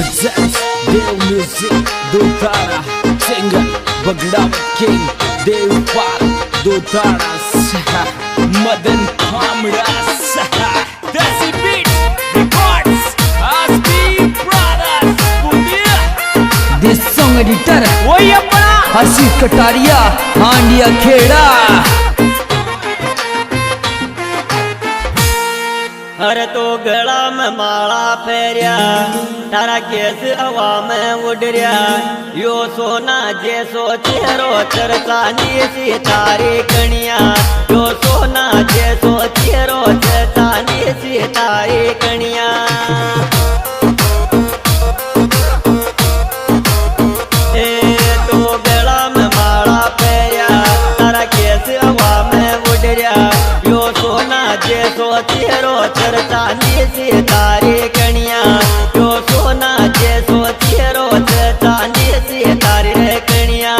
presents Dev Music Dutara Singer Bagdawa King Dev Pal Dutara Madan Kamras Desi Beat Records Aspi Brothers Bundia. This song editor वही अपना हसी कटारिया हांडिया खेड़ा। अरे तो गला में माला फेरिया तारा केस हवा में उड़ रहा यो सोना जैसो चेहरो चरचानी सी तारी कणिया यो सोना जैसो चेहरो चरचानी सी तारी कणिया ए तो गला में माला फेरिया तारा केस हवा में उड़ रहा यो सोना जैसो चेहरो चरचानी सी तारी कणिया यो सोना जैसो चेहरो चरचानी सी तारी कणिया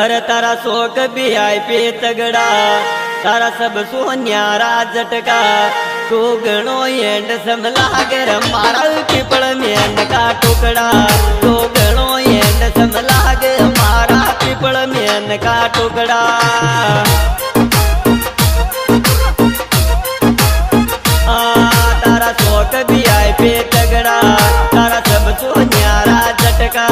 अरे तारा शोक VIP तगड़ा तारा सब सोन्यारा झटका तू गणो एंड समलागर मारा पिपल में का टुकड़ा तू गणो एंड समलागर मारा पिपल में का टुकड़ा तारा शोक VIP तगड़ा तारा सब सोन्यारा झटका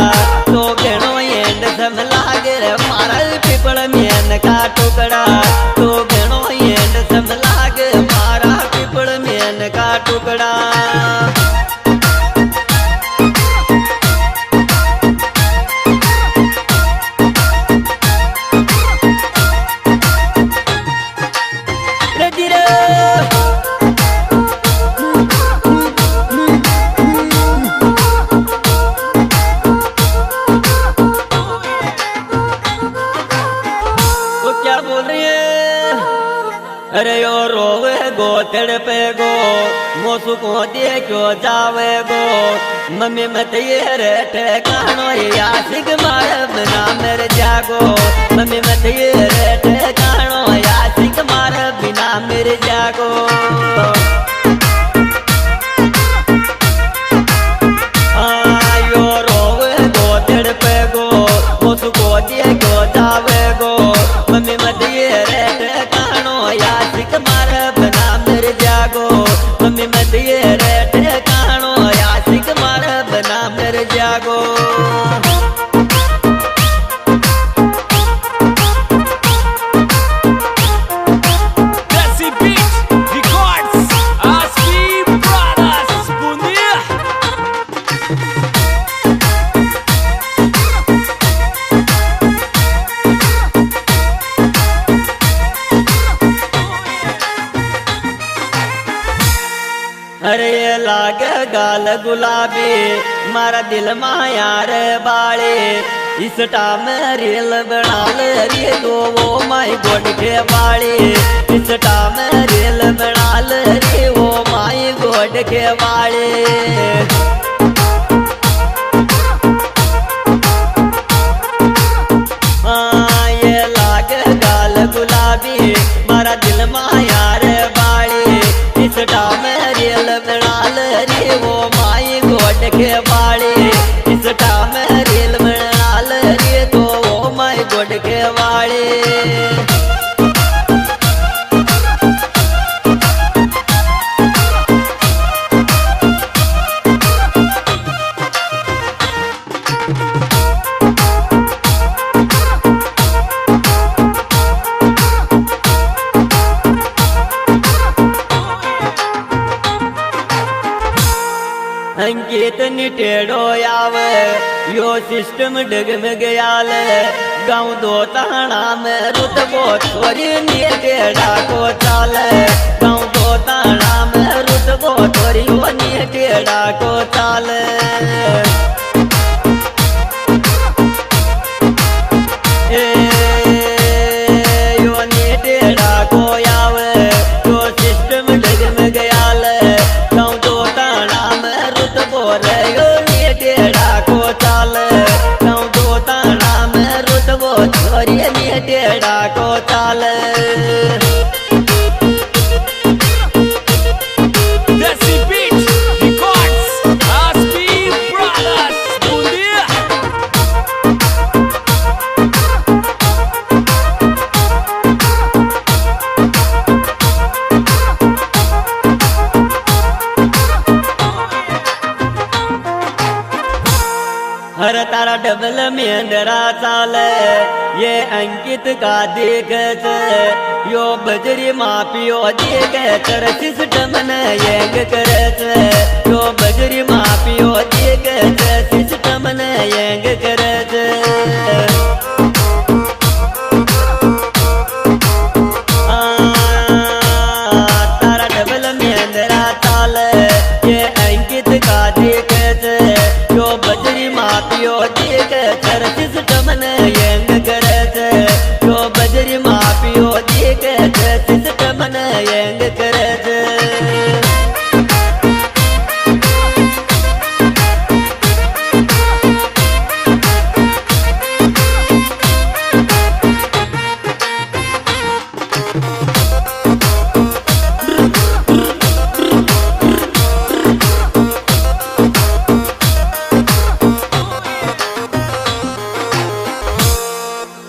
तो गणो एंड समलागर मारा पिपल में का टुकड़ा तो गणो एंड समलागर मारा पिपल में का टुकड़ा अरे यो रोवे गो तड़पे गो मोसु को देखो जावे गो मम्मी मत ये रे ठेकानो यासिक मारब ना मेरे जागो मम्मी मत ये रे ठेकानो यासिक मारब बिना मेरे जागो यो रोवे गो तड़पे गो मोसु को देखो जावे गो मम्मी मत ये रे ठेकानो यासिक मारब ना मेरे जागो मम्मी मत ये रे ठेकानो यासिक मारब ना मेरे जागो Desi Beat Records Aspi Brothers Bundia. अरे ये लागे गाल गुलाबी मारा दिल माया रे बाले इस टाइम रेल बना रे दो वो माई गोड के बाले इस टाइम रेल बना रे वो माई गोड के बाले ये लागे गाल गुलाबी मारा दिल माया रे बाले इस टाइम रेल बना रे वो माई गोड के बाले इस टाइम रेल बना रे तो वो माई गोड के बाले अंकित निटेड़ो आवे यो सिस्टम डगमग आले गाँव दो ताना में रुतबो थोड़ी निटेड़ा को चाले गाँव दो ताना में रुतबो थोड़ी निटेड़ा को चाले ये अंकित का देखत यो बजरी मापियो देखत सिस्टम न यंग करत यो बजरी मापियो देखत सिस्टम न यंग करत तारा डबल मेंदरा ताल ये अंकित का देखत यो बजरी मापियो देखत सिस्टम न यंग करत यो बजरी मापियो देखत सिस्टम न यंग करत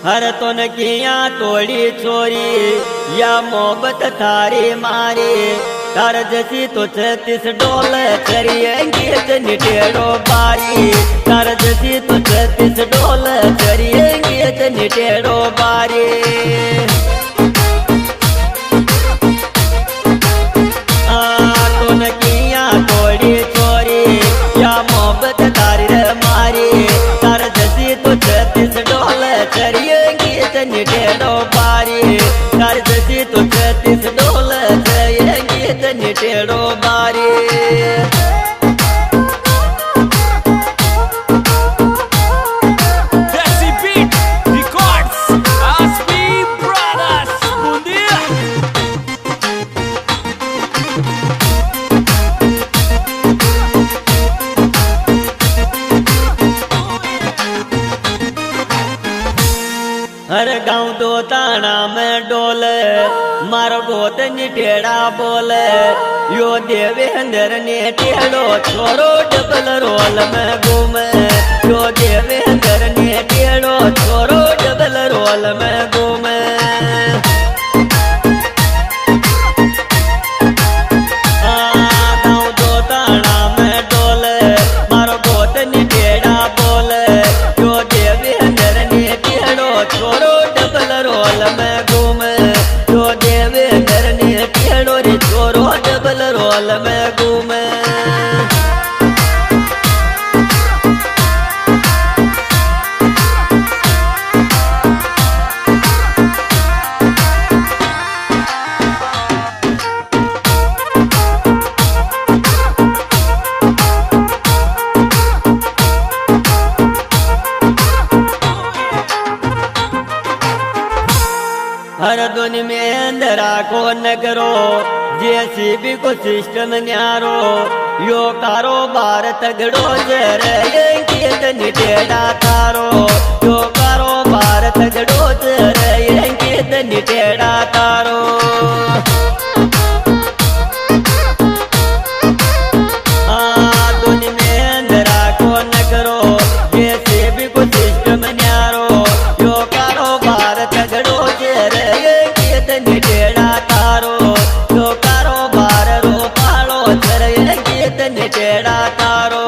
हर तुन किया तोड़ी चोरी या मोहब्बत थारी मारी तार जैसी तो 36 डोल चरिएंगे निटेड़ो बारी तार जैसी तो 36 डोल चरिएंगे निटेड़ो बारी तुन किया तोड़ी चोरी या मोहब्बत थारी मारी तार जैसी तो 36 डोल चरिएंगे निटेड़ो बारी तार जैसी तो 36 डोल चरिएंगे निटेड़ो बारी Desi Beat Records, Aspi Brothers, Bundia. हर गाँव दो ताना में डोले मारो गोत निटेड़ा बोले यो देवेंद्र ने टेड़ो छोरो डबल रोल में घूमे यो देवेंद्र ने टेड़ो छोरो डबल रोल में घूमे गाँव दो ताना में डोले मारो गोत निटेड़ा बोले यो देवेंद्र ने टेड़ो छोरो डबल रोल में घूमे जो देवेंद्र ने टेड़ो रे छोरो डबल रोल में घूमे हर दुन में अंधरा को न करो जेसीबी को सिस्टम न्यारो यो कारोबार तगड़ो जरेंगे निटेड़ा तारो यो कारोबार तगड़ो जरेंगे निटेड़ा तारो दुन में अंधरा को न करो जेसीबी को सिस्टम न्यारो यो कारोबार तगड़ो निटेड़ा तारो जो कारोबार रो पालो चरेंगे निटेड़ा तारो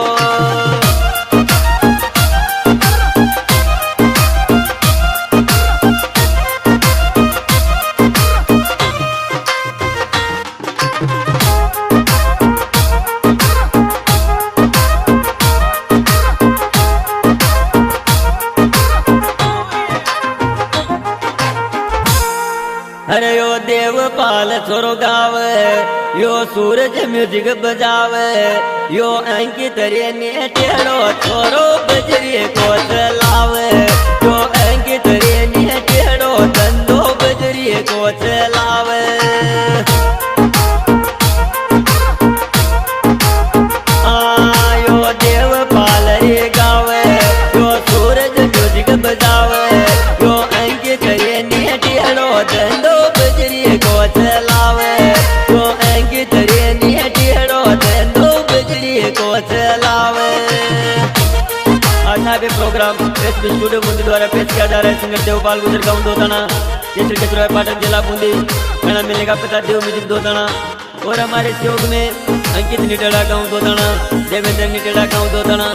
अरे यो देवपाल छोरो गावे यो सूरज म्यूजिक बजावे यो अंकित रे ने टेड़ो छोरो बजरी को चलावे यो अंकित रे ने टेड़ो धंधो बजरी को चलावे यो देवपाल रे गावे यो सूरज म्यूजिक बजावे यो अंकित रे ने टेड़ो धंधो को चलावे तो अंकित रे ने टेड़ो धंधो बजरी को चलावे अच्छा भी प्रोग्राम एसपी स्टूडियो बूंदी द्वारा पेश किया जा रहा है सिंगर देवपाल गुजर गाँव दोताना केसर केसर पाटन जिला बूंदी मेरा मिलने का पिता देव म्यूजिक दोताना और हमारे सहयोग में अंकित निटेड़ा गाँव दोताना देवेंद्र निटेड़ा गाँव दोताना